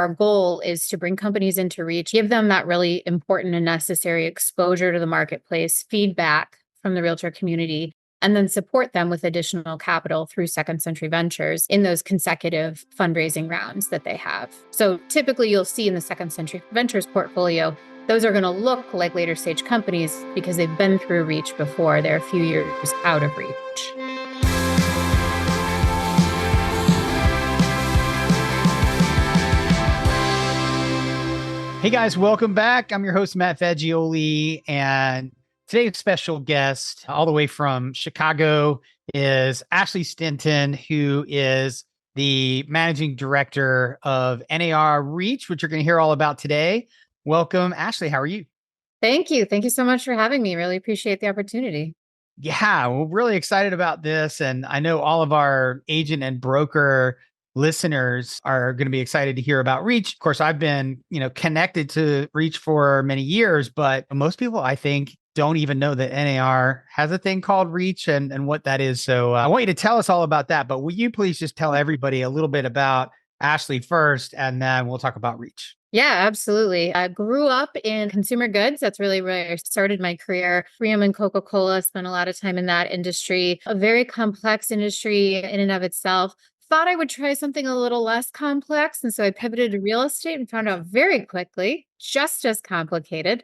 Our goal is to bring companies into reach, give them that really important and necessary exposure to the marketplace, feedback from the realtor community, and then support them with additional capital through Second Century Ventures in those consecutive fundraising rounds that they have. So typically you'll see in the Second Century Ventures portfolio, those are going to look like later stage companies because they've been through reach before. They're a few years out of reach. Hey guys, welcome back. I'm your host, Matt Fagioli, and today's special guest all the way from Chicago is Ashley Stinton, who is the managing director of NAR REACH, which you're going to hear all about today. Welcome, Ashley. How are you? Thank you. Thank you so much for having me. Really appreciate the opportunity. Yeah, we're really excited about this. And I know all of our agent and broker listeners are going to be excited to hear about Reach. Of course, I've been, connected to Reach for many years, but most people, I think, don't even know that NAR has a thing called Reach and what that is. So I want you to tell us all about that. But will you please just tell everybody a little bit about Ashley first, and then we'll talk about Reach. Yeah, absolutely. I grew up in consumer goods. That's really where I started my career. 3M and Coca-Cola, spent a lot of time in that industry, a very complex industry in and of itself. Thought I would try something a little less complex. And so I pivoted to real estate and found out very quickly, just as complicated,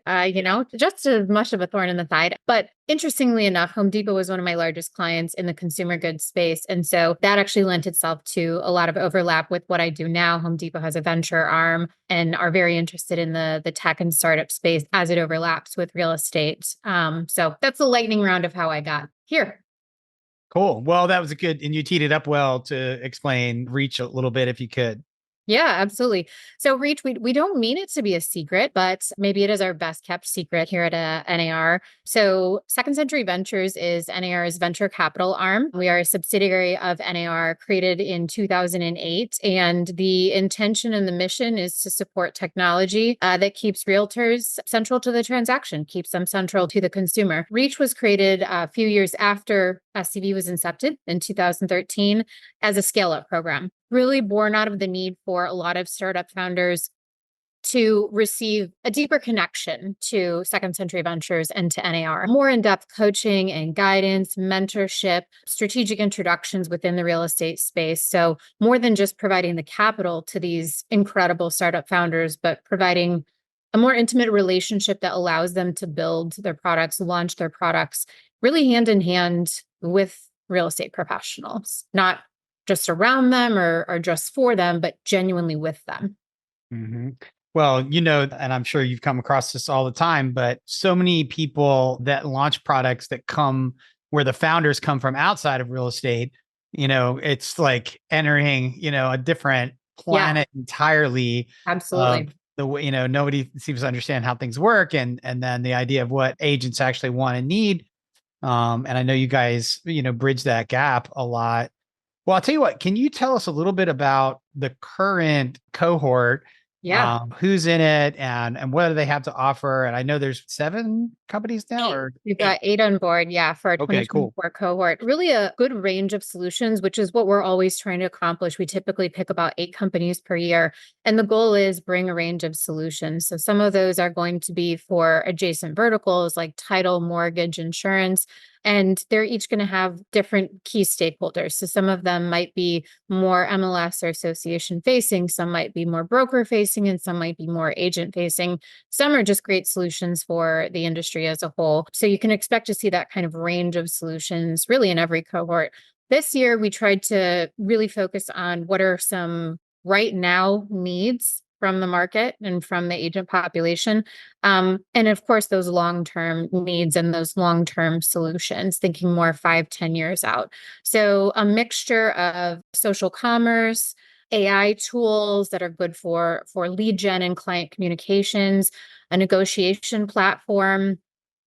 just as much of a thorn in the side. But interestingly enough, Home Depot was one of my largest clients in the consumer goods space. And so that actually lent itself to a lot of overlap with what I do now. Home Depot has a venture arm and are very interested in the tech and startup space as it overlaps with real estate. So that's a lightning round of how I got here. Cool. Well, that was a good, and you teed it up well to explain Reach a little bit if you could. Yeah, absolutely. So Reach, we don't mean it to be a secret, but maybe it is our best kept secret here at NAR. So Second Century Ventures is NAR's venture capital arm. We are a subsidiary of NAR created in 2008. And the intention and the mission is to support technology that keeps realtors central to the transaction, keeps them central to the consumer. Reach was created a few years after SCV was incepted in 2013 as a scale-up program, really born out of the need for a lot of startup founders to receive a deeper connection to Second Century Ventures and to NAR. More in-depth coaching and guidance, mentorship, strategic introductions within the real estate space. So more than just providing the capital to these incredible startup founders, but providing a more intimate relationship that allows them to build their products, launch their products, really hand in hand with real estate professionals, not just around them or just for them, but genuinely with them. Mm-hmm. Well, and I'm sure you've come across this all the time, but so many people that launch products that come where the founders come from outside of real estate, it's like entering, a different planet entirely. Absolutely. The way, nobody seems to understand how things work and then the idea of what agents actually want and need. And I know you guys, bridge that gap a lot. Well, I'll tell you what, can you tell us a little bit about the current cohort? Yeah. Who's in it and what do they have to offer? And I know there's 7 companies now, or we've got 8 on board. Yeah. For our 2024 cohort, really a good range of solutions, which is what we're always trying to accomplish. We typically pick about 8 companies per year. And the goal is bring a range of solutions. So some of those are going to be for adjacent verticals like title, mortgage, insurance. And they're each going to have different key stakeholders. So some of them might be more MLS or association facing, some might be more broker facing, and some might be more agent facing. Some are just great solutions for the industry as a whole. So you can expect to see that kind of range of solutions really in every cohort. This year, we tried to really focus on what are some right now needs from the market and from the agent population. And of course, those long-term needs and those long-term solutions, thinking more 5-10 years out. So a mixture of social commerce, AI tools that are good for lead gen and client communications, a negotiation platform,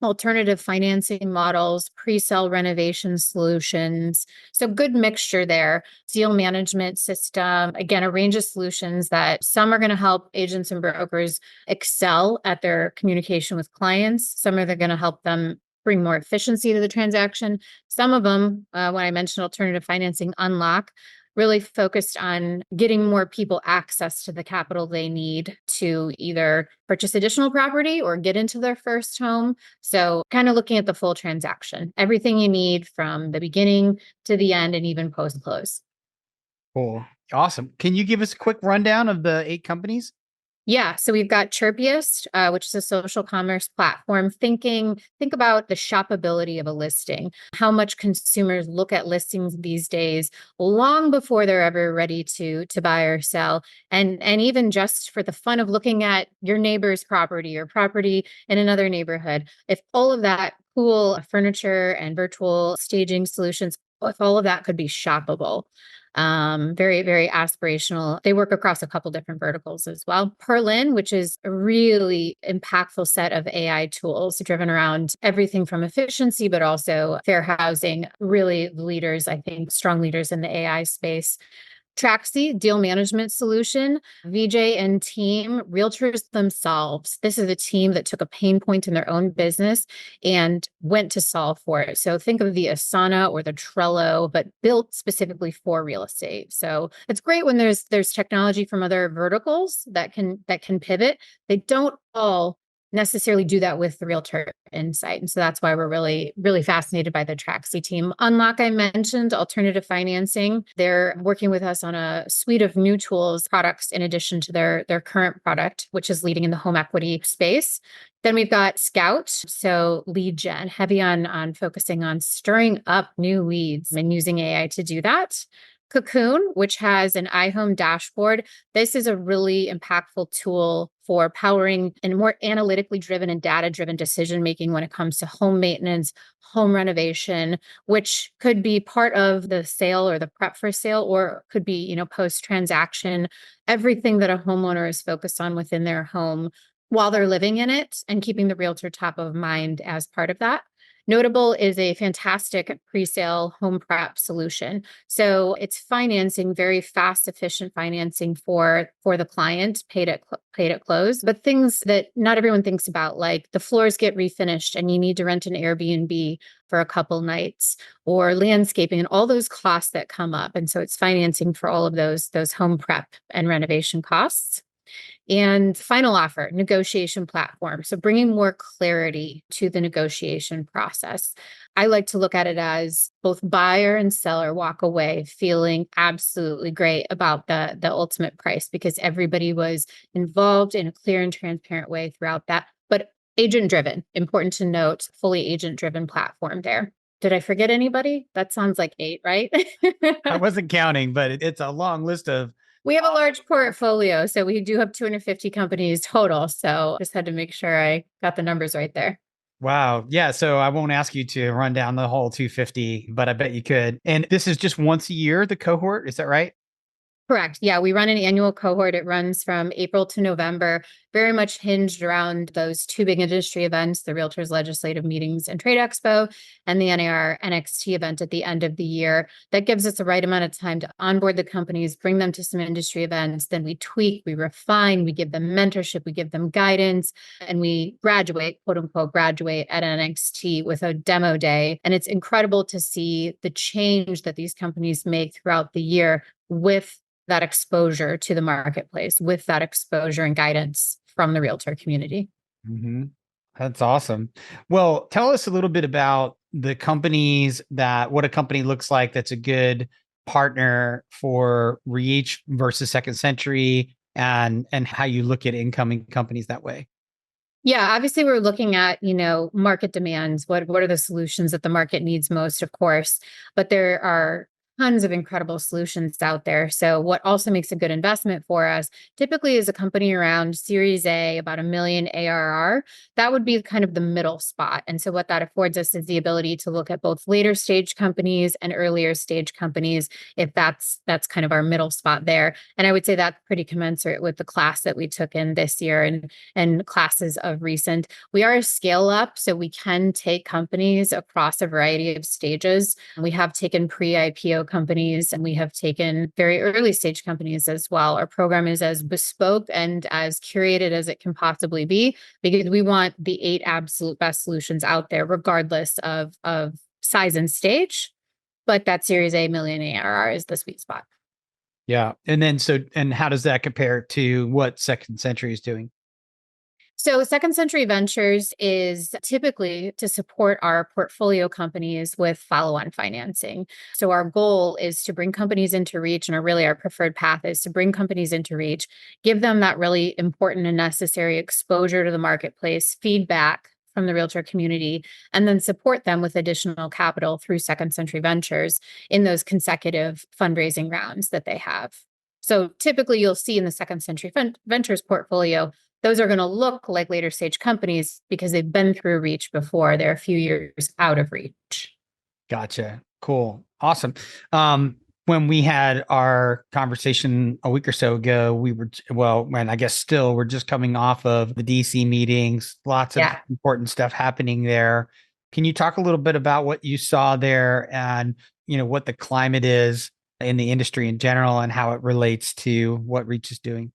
alternative financing models, pre-sale renovation solutions. So good mixture there. Deal management system, again, a range of solutions that some are going to help agents and brokers excel at their communication with clients. Some are going to help them bring more efficiency to the transaction. Some of them, when I mentioned alternative financing, unlock really focused on getting more people access to the capital they need to either purchase additional property or get into their first home. So kind of looking at the full transaction, everything you need from the beginning to the end and even post-close. Cool. Awesome. Can you give us a quick rundown of the 8 companies? Yeah, so we've got Chirpiest, which is a social commerce platform. Think about the shoppability of a listing, how much consumers look at listings these days, long before they're ever ready to buy or sell, and even just for the fun of looking at your neighbor's property or property in another neighborhood. If all of that cool furniture and virtual staging solutions, if all of that could be shoppable. Very, very aspirational. They work across a couple different verticals as well. Perlin, which is a really impactful set of AI tools driven around everything from efficiency, but also fair housing. Really leaders, I think, strong leaders in the AI space. Traxy, deal management solution, VJ and team, realtors themselves. This is a team that took a pain point in their own business and went to solve for it. So think of the Asana or the Trello, but built specifically for real estate. So it's great when there's technology from other verticals that can pivot. They don't all necessarily do that with the realtor insight. And so that's why we're really, really fascinated by the Traxy team. Unlock, I mentioned, alternative financing. They're working with us on a suite of new tools, products, in addition to their current product, which is leading in the home equity space. Then we've got Scout, so lead gen, heavy on focusing on stirring up new leads and using AI to do that. Cocoon, which has an iHome dashboard. This is a really impactful tool for powering and more analytically driven and data-driven decision making when it comes to home maintenance, home renovation, which could be part of the sale or the prep for sale, or could be, post-transaction, everything that a homeowner is focused on within their home while they're living in it and keeping the realtor top of mind as part of that. Notable is a fantastic pre-sale home prep solution. So it's financing, very fast, efficient financing for the client, paid at close. But things that not everyone thinks about, like the floors get refinished and you need to rent an Airbnb for a couple nights, or landscaping and all those costs that come up. And so it's financing for all of those home prep and renovation costs. And final offer, negotiation platform. So bringing more clarity to the negotiation process. I like to look at it as both buyer and seller walk away feeling absolutely great about the ultimate price, because everybody was involved in a clear and transparent way throughout that. But agent driven, important to note, fully agent driven platform there. Did I forget anybody? That sounds like 8, right? I wasn't counting, but it's a long list of. We have a large portfolio, so we do have 250 companies total. So just had to make sure I got the numbers right there. Wow. Yeah. So I won't ask you to run down the whole 250, but I bet you could. And this is just once a year, the cohort. Is that right? Correct. Yeah, we run an annual cohort. It runs from April to November, very much hinged around those 2 big industry events, the Realtors Legislative Meetings and Trade Expo, and the NAR NXT event at the end of the year. That gives us the right amount of time to onboard the companies, bring them to some industry events. Then we tweak, we refine, we give them mentorship, we give them guidance, and we graduate, quote unquote, graduate at NXT with a demo day. And it's incredible to see the change that these companies make throughout the year with that exposure to the marketplace, with that exposure and guidance from the realtor community. Mm-hmm. That's awesome. Well, tell us a little bit about the companies what a company looks like that's a good partner for Reach versus Second Century, and how you look at incoming companies that way. Yeah, obviously we're looking at, market demands. What are the solutions that the market needs most, of course, but there are tons of incredible solutions out there. So what also makes a good investment for us typically is a company around Series A, about 1 million ARR. That would be kind of the middle spot. And so what that affords us is the ability to look at both later stage companies and earlier stage companies, if that's kind of our middle spot there. And I would say that's pretty commensurate with the class that we took in this year and classes of recent. We are a scale up, so we can take companies across a variety of stages. We have taken pre-IPO companies and we have taken very early stage companies as well. Our program is as bespoke and as curated as it can possibly be, because we want the 8 absolute best solutions out there, regardless of size and stage. But that Series A million ARR is the sweet spot. Yeah. And then and how does that compare to what Second Century is doing? So, Second Century Ventures is typically to support our portfolio companies with follow on financing. So, our goal is to bring companies into reach, and our preferred path is to bring companies into reach, give them that really important and necessary exposure to the marketplace, feedback from the realtor community, and then support them with additional capital through Second Century Ventures in those consecutive fundraising rounds that they have. So, typically, you'll see in the Second Century Ventures portfolio, those are going to look like later stage companies because they've been through reach before. They're a few years out of reach. Gotcha. Cool. Awesome. When we had our conversation a week or so ago, and I guess still, we're just coming off of the DC meetings, lots of important stuff happening there. Can you talk a little bit about what you saw there and, what the climate is in the industry in general and how it relates to what Reach is doing?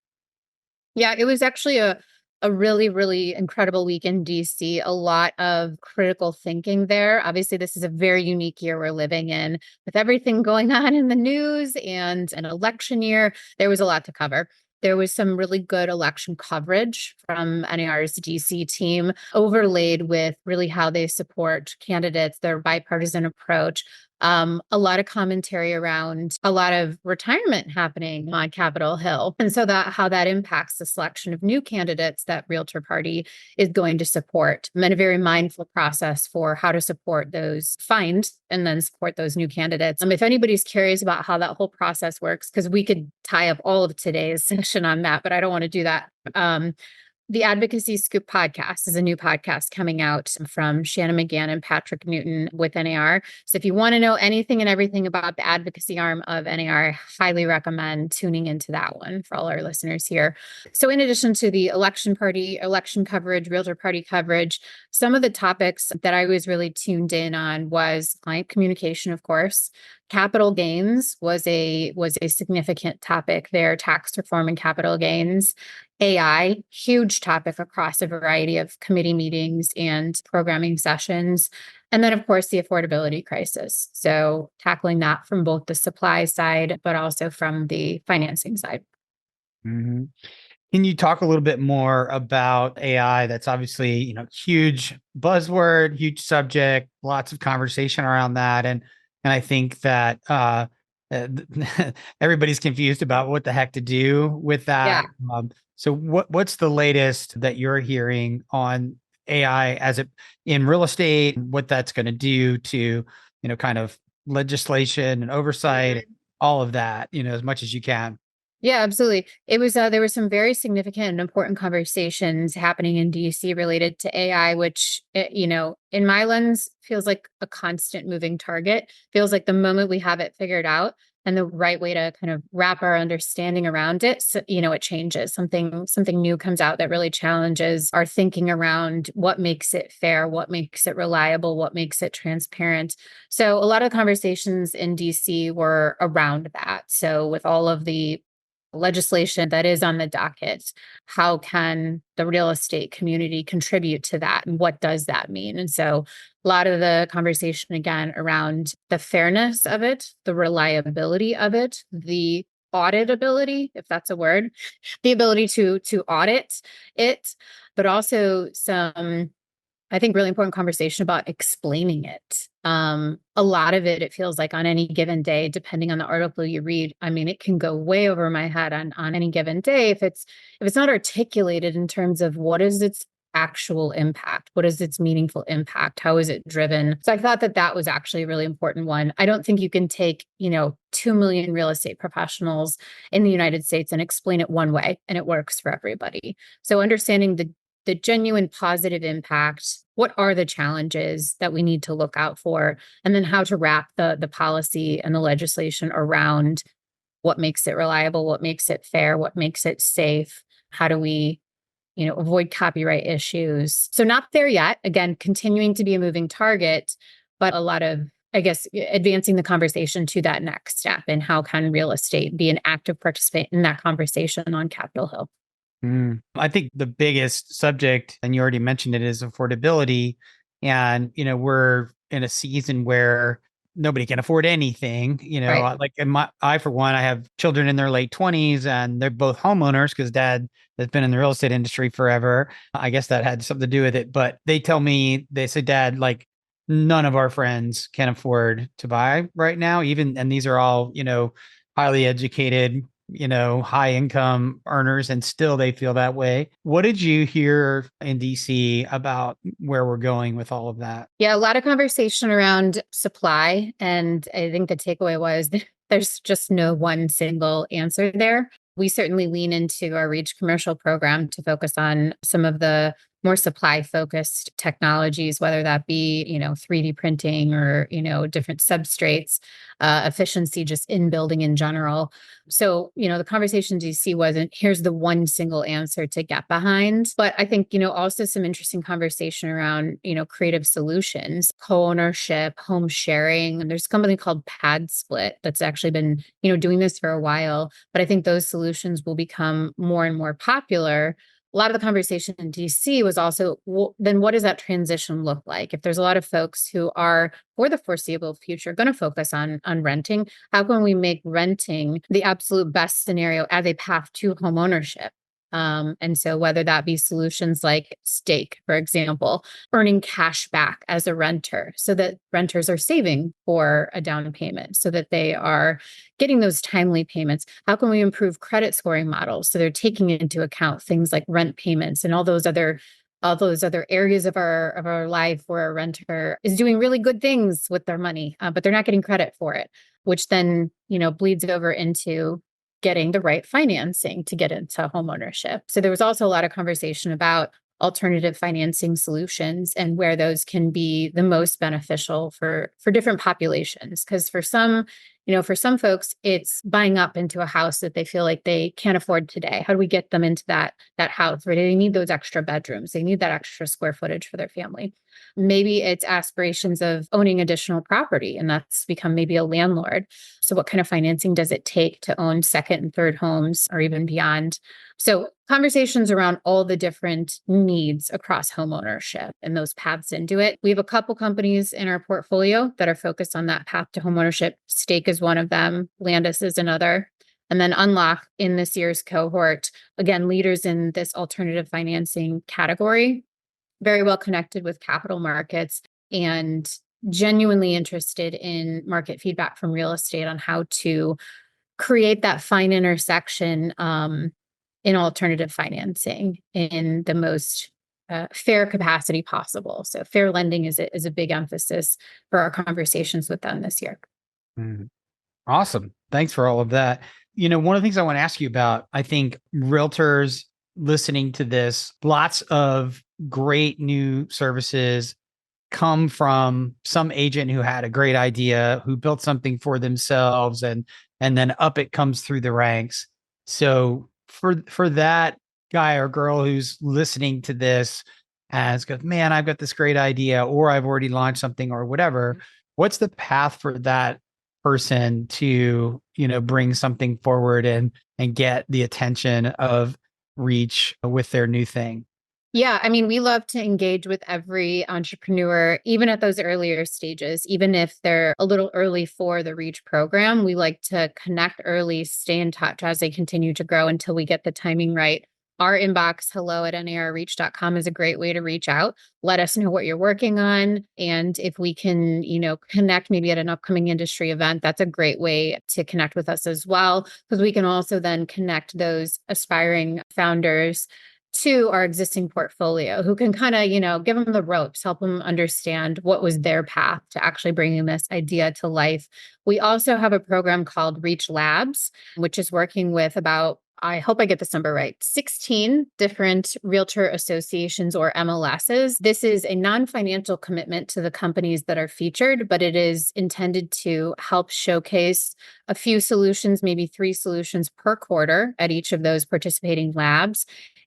Yeah, it was actually a really, really incredible week in DC. A lot of critical thinking there. Obviously, this is a very unique year we're living in with everything going on in the news and an election year. There was a lot to cover. There was some really good election coverage from NAR's DC team, overlaid with really how they support candidates, their bipartisan approach. A lot of commentary around a lot of retirement happening on Capitol Hill. And so that how that impacts the selection of new candidates that Realtor Party is going to support. And a very mindful process for how to support those, find and then support those new candidates. If anybody's curious about how that whole process works, because we could tie up all of today's session on that, but I don't want to do that. The Advocacy Scoop podcast is a new podcast coming out from Shannon McGann and Patrick Newton with NAR. So if you want to know anything and everything about the advocacy arm of NAR, I highly recommend tuning into that one for all our listeners here. So in addition to the election coverage, Realtor Party coverage, some of the topics that I was really tuned in on was client communication, of course. Capital gains was a significant topic there, tax reform and capital gains. AI, huge topic across a variety of committee meetings and programming sessions. And then, of course, the affordability crisis. So tackling that from both the supply side, but also from the financing side. Mm-hmm. Can you talk a little bit more about AI? That's obviously, huge buzzword, huge subject, lots of conversation around that. And I think that everybody's confused about what the heck to do with that. Yeah. So what's the latest that you're hearing on AI as it in real estate, what that's going to do to, kind of legislation and oversight, all of that, as much as you can? Yeah, absolutely. It was there were some very significant and important conversations happening in DC related to AI, which in my lens feels like a constant moving target. Feels like the moment we have it figured out and the right way to kind of wrap our understanding around it, so, it changes. Something new comes out that really challenges our thinking around what makes it fair, what makes it reliable, what makes it transparent. So a lot of conversations in DC were around that. So with all of the legislation that is on the docket, how can the real estate community contribute to that, and what does that mean? And so a lot of the conversation again around the fairness of it, the reliability of it, the auditability, if that's a word, the ability to audit it, but also some, I think, really important conversation about explaining it. A lot of it feels like on any given day, depending on the article you read, I mean, it can go way over my head on any given day if it's not articulated in terms of what is its actual impact, what is its meaningful impact, how is it driven. So I thought that was actually a really important one. I don't think you can take 2 million real estate professionals in the United States and explain it one way and it works for everybody. So understanding the genuine positive impact, what are the challenges that we need to look out for, and then how to wrap the policy and the legislation around what makes it reliable, what makes it fair, what makes it safe, how do we avoid copyright issues. So not there yet, again, continuing to be a moving target, but a lot of, I guess, advancing the conversation to that next step, and how can real estate be an active participant in that conversation on Capitol Hill. I think the biggest subject, and you already mentioned it, is affordability. And, we're in a season where nobody can afford anything, Right. like I, for one, I have children in their late 20s and they're both homeowners because dad has been in the real estate industry forever. I guess that had something to do with it, but they tell me, they say, dad, like none of our friends can afford to buy right now, even, and these are all, highly educated, high income earners, and still they feel that way. What did you hear in DC about where we're going with all of that? Yeah, a lot of conversation around supply. And I think the takeaway was there's just no one single answer there. We certainly lean into our REACH commercial program to focus on some of the more supply focused technologies, whether that be, 3D printing or, different substrates, efficiency just in building in general. So, the conversation DC wasn't here's the one single answer to get behind. But I think, also some interesting conversation around, creative solutions, co-ownership, home sharing. And there's a company called Pad Split that's actually been, doing this for a while. But I think those solutions will become more and more popular. A lot of the conversation in DC was also, well, then what does that transition look like? If there's a lot of folks who are, for the foreseeable future, going to focus on renting, how can we make renting the absolute best scenario as a path to home ownership? And so whether that be solutions like stake, for example, earning cash back as a renter so that renters are saving for a down payment, so that they are getting those timely payments. How can we improve credit scoring models so they're taking into account things like rent payments and all those other areas of our life where a renter is doing really good things with their money, but they're not getting credit for it, which then bleeds over into getting the right financing to get into homeownership. So there was also a lot of conversation about alternative financing solutions and where those can be the most beneficial for different populations. Because for some folks, it's buying up into a house that they feel like they can't afford today. How do we get them into that house where they need those extra bedrooms? They need that extra square footage for their family. Maybe it's aspirations of owning additional property, and that's become maybe a landlord. So what kind of financing does it take to own second and third homes or even beyond? So conversations around all the different needs across home ownership and those paths into it. We have a couple companies in our portfolio that are focused on that path to home ownership. Stake is one of them. Landis is another. And then Unlock in this year's cohort, again, leaders in this alternative financing category, very well connected with capital markets and genuinely interested in market feedback from real estate on how to create that fine intersection in alternative financing in the most fair capacity possible. So fair lending is a big emphasis for our conversations with them this year. Mhm. Awesome. Thanks for all of that. One of the things I want to ask you about, I think realtors listening to this, lots of great new services come from some agent who had a great idea, who built something for themselves, and then up it comes through the ranks. So for that guy or girl who's listening to this and goes, man, I've got this great idea, or I've already launched something or whatever, what's the path for that person to, bring something forward and get the attention of Reach with their new thing? Yeah, I mean, we love to engage with every entrepreneur, even at those earlier stages, even if they're a little early for the REACH program. We like to connect early, stay in touch as they continue to grow until we get the timing right. Our inbox, hello@narreach.com, is a great way to reach out. Let us know what you're working on. And if we can, connect maybe at an upcoming industry event, that's a great way to connect with us as well, because we can also then connect those aspiring founders to our existing portfolio who can kind of, give them the ropes, help them understand what was their path to actually bringing this idea to life. We also have a program called Reach Labs, which is working with about, I hope I get this number right, 16 different realtor associations or MLSs. This is a non-financial commitment to the companies that are featured, but it is intended to help showcase a few solutions, maybe 3 solutions per quarter at each of those participating labs.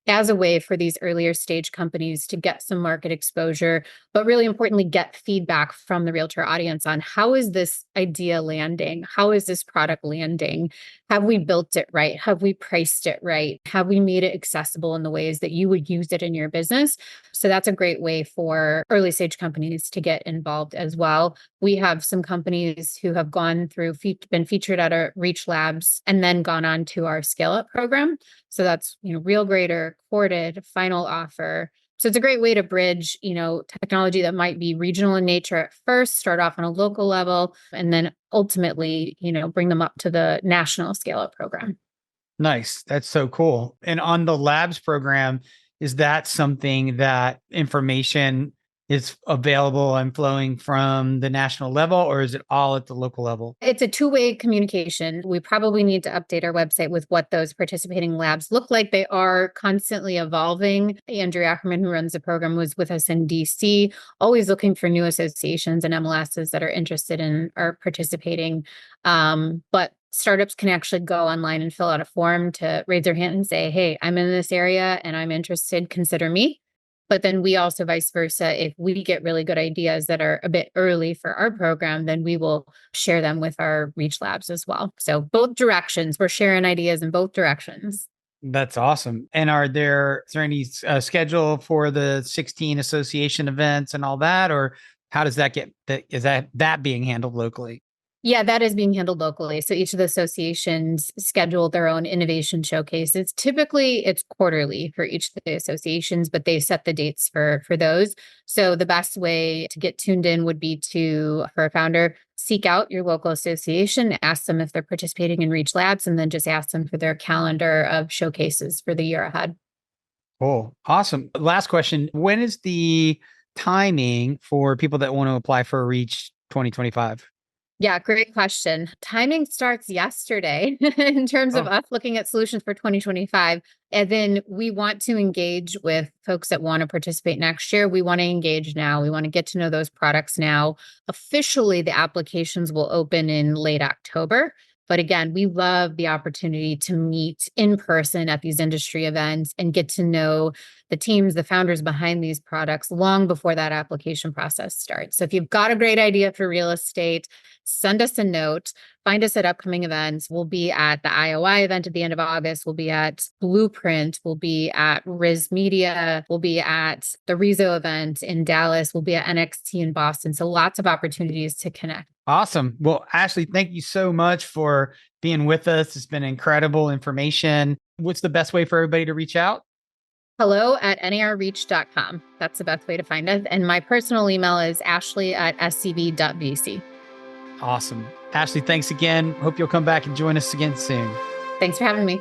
as a way for these earlier stage companies to get some market exposure, but really importantly, get feedback from the realtor audience on how is this idea landing? How is this product landing? Have we built it right? Have we priced it right? Have we made it accessible in the ways that you would use it in your business? So that's a great way for early stage companies to get involved as well. We have some companies who have gone through, been featured at our Reach Labs and then gone on to our Scale Up program. So that's, Real Grader, Courted, Final Offer. So it's a great way to bridge, technology that might be regional in nature at first, start off on a local level, and then ultimately, bring them up to the national Scale Up program. Nice. That's so cool. And on the labs program, is that something that information is available and flowing from the national level, or is it all at the local level? It's a two-way communication. We probably need to update our website with what those participating labs look like. They are constantly evolving. Andrew Ackerman, who runs the program, was with us in DC, always looking for new associations and MLSs that are interested in or participating. But startups can actually go online and fill out a form to raise their hand and say, hey, I'm in this area and I'm interested, consider me. But then we also vice versa, if we get really good ideas that are a bit early for our program, then we will share them with our Reach Labs as well. So both directions, we're sharing ideas in both directions. That's awesome. And is there any schedule for the 16 association events and all that, or how does that is that being handled locally? Yeah, that is being handled locally. So each of the associations schedule their own innovation showcases. Typically, it's quarterly for each of the associations, but they set the dates for those. So the best way to get tuned in would be for a founder, seek out your local association, ask them if they're participating in Reach Labs, and then just ask them for their calendar of showcases for the year ahead. Cool. Awesome. Last question. When is the timing for people that want to apply for Reach 2025? Yeah, great question. Timing starts yesterday in terms of us looking at solutions for 2025. And then we want to engage with folks that want to participate next year. We want to engage now. We want to get to know those products now. Officially, the applications will open in late October. But again, we love the opportunity to meet in person at these industry events and get to know the teams, the founders behind these products long before that application process starts. So if you've got a great idea for real estate, send us a note. Find us at upcoming events. We'll be at the IOI event at the end of August. We'll be at Blueprint. We'll be at Riz Media. We'll be at the Rezo event in Dallas. We'll be at NXT in Boston. So lots of opportunities to connect. Awesome. Well, Ashley, thank you so much for being with us. It's been incredible information. What's the best way for everybody to reach out? hello@narreach.com. That's the best way to find us. And my personal email is ashley@scb.vc. Awesome. Ashley, thanks again. Hope you'll come back and join us again soon. Thanks for having me.